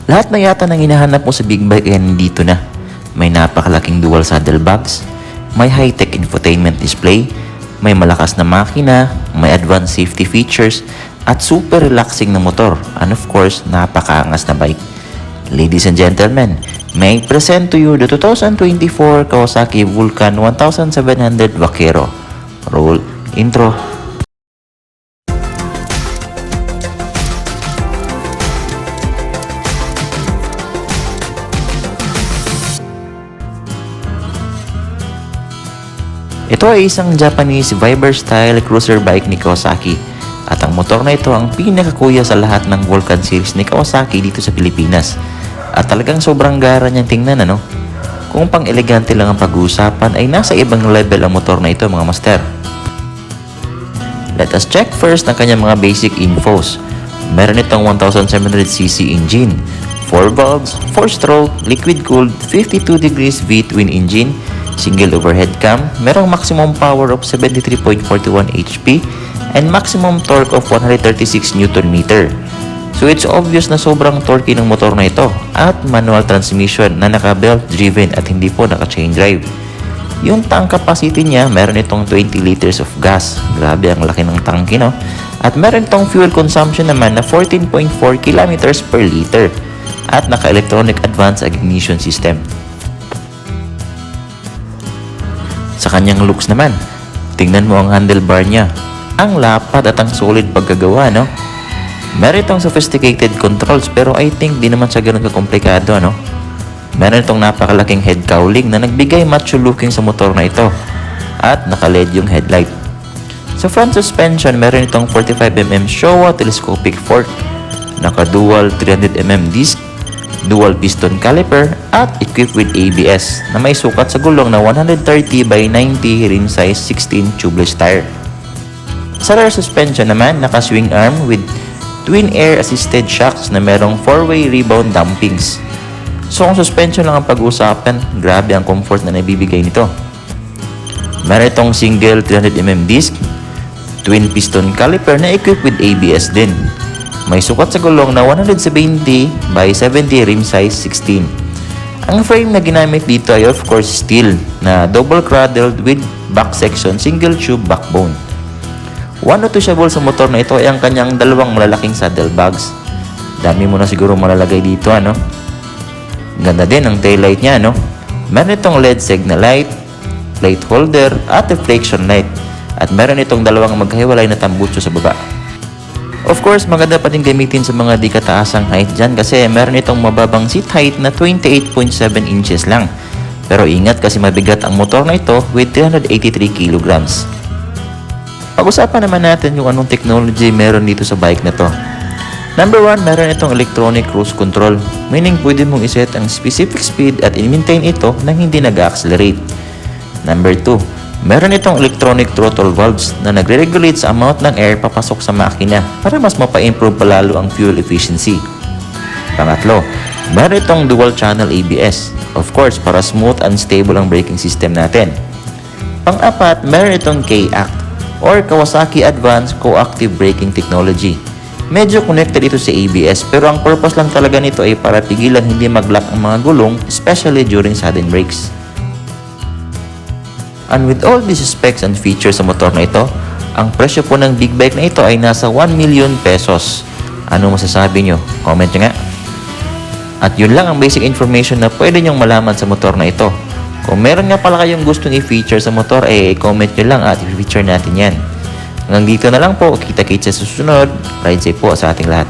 Lahat na yata ng hinahanap mo sa big bike ay nandito na. May napakalaking dual saddlebags, may high-tech infotainment display, may malakas na makina, may advanced safety features, at super relaxing na motor, and of course, napakaangas na bike. Ladies and gentlemen, may I present to you the 2024 Kawasaki Vulcan 1700 Vaquero. Roll intro. Ito ay isang Japanese Viber style cruiser bike ni Kawasaki. At ang motor na ito ang pinakakuya sa lahat ng Vulcan series ni Kawasaki dito sa Pilipinas. At talagang sobrang gara niyang tingnan, ano? Kung pang elegante lang ang pag-uusapan ay nasa ibang level ang motor na ito, mga master. Let us check first ang kanyang mga basic infos. Meron itong 1700cc engine, 4 valves, 4-stroke, liquid-cooled, 52 degrees V-twin engine, single overhead cam, merong maximum power of 73.41 HP, and maximum torque of 136 Nm. So it's obvious na sobrang torquey ng motor na ito at manual transmission na naka-belt driven at hindi po naka-chain drive. Yung tank capacity niya, meron itong 20 liters of gas. Grabe, ang laki ng tangke, no? At meron itong fuel consumption naman na 14.4 kilometers per liter at naka-electronic advanced ignition system. Sa kanyang looks naman, tingnan mo ang handlebar niya. Ang lapad at ang solid pagkagawa, no? Meron itong sophisticated controls pero I think di naman siya ganun kakomplikado, no? Meron itong napakalaking head cowling na nagbigay macho looking sa motor na ito. At naka-LED yung headlight. Sa front suspension, meron itong 45mm Showa telescopic fork, naka-dual 300mm disc, dual piston caliper, at equipped with ABS na may sukat sa gulong na 130 by 90 rim size 16 tubeless tire. Sa rear suspension naman, naka-swing arm with twin air assisted shocks na merong 4-way rebound dampings. So kung suspension lang ang pag-uusapan, grabe ang comfort na nabibigay nito. Meron itong single 300mm disc, twin piston caliper na equipped with ABS din. May sukat sa gulong na 170 by 70 rim size 16. Ang frame na ginamit dito ay of course steel na double cradled with back section single tube backbone. One noticeable sa motor na ito ay ang kanyang dalawang malalaking saddlebags. Dami mo na siguro malalagay dito, ano? Ganda din ang taillight niya, no? Meron itong LED signal light, plate holder, at reflection light. At meron itong dalawang magkahiwalay na tambutso sa baba. Of course, maganda pa din gamitin sa mga di kataasang height dyan kasi meron itong mababang seat height na 28.7 inches lang. Pero ingat kasi mabigat ang motor na ito with 383 kilograms. Pag-usapan naman natin yung anong technology meron dito sa bike na to. Number 1, meron itong electronic cruise control, meaning pwede mong iset ang specific speed at i-maintain ito nang hindi nag-accelerate. Number 2, meron itong electronic throttle valves na nagre-regulate sa amount ng air papasok sa makina para mas mapa-improve palalo ang fuel efficiency. Pangatlo, meron itong dual channel ABS, of course para smooth and stable ang braking system natin. Pang-apat, meron itong K-ACT or Kawasaki Advanced Coactive Braking Technology. Medyo connected ito sa ABS pero ang purpose lang talaga nito ay para pigilan hindi mag-lock ang mga gulong, especially during sudden brakes. And with all these specs and features sa motor na ito, ang presyo po ng big bike na ito ay nasa 1 million pesos. Ano masasabi nyo? Comment nyo nga. At yun lang ang basic information na pwede nyong malaman sa motor na ito. Kung meron nga pala kayong gustong i-feature sa motor, comment nyo lang at i-feature natin yan. Hanggang dito na lang po. Kita-kits sa susunod. Ride safe po sa ating lahat.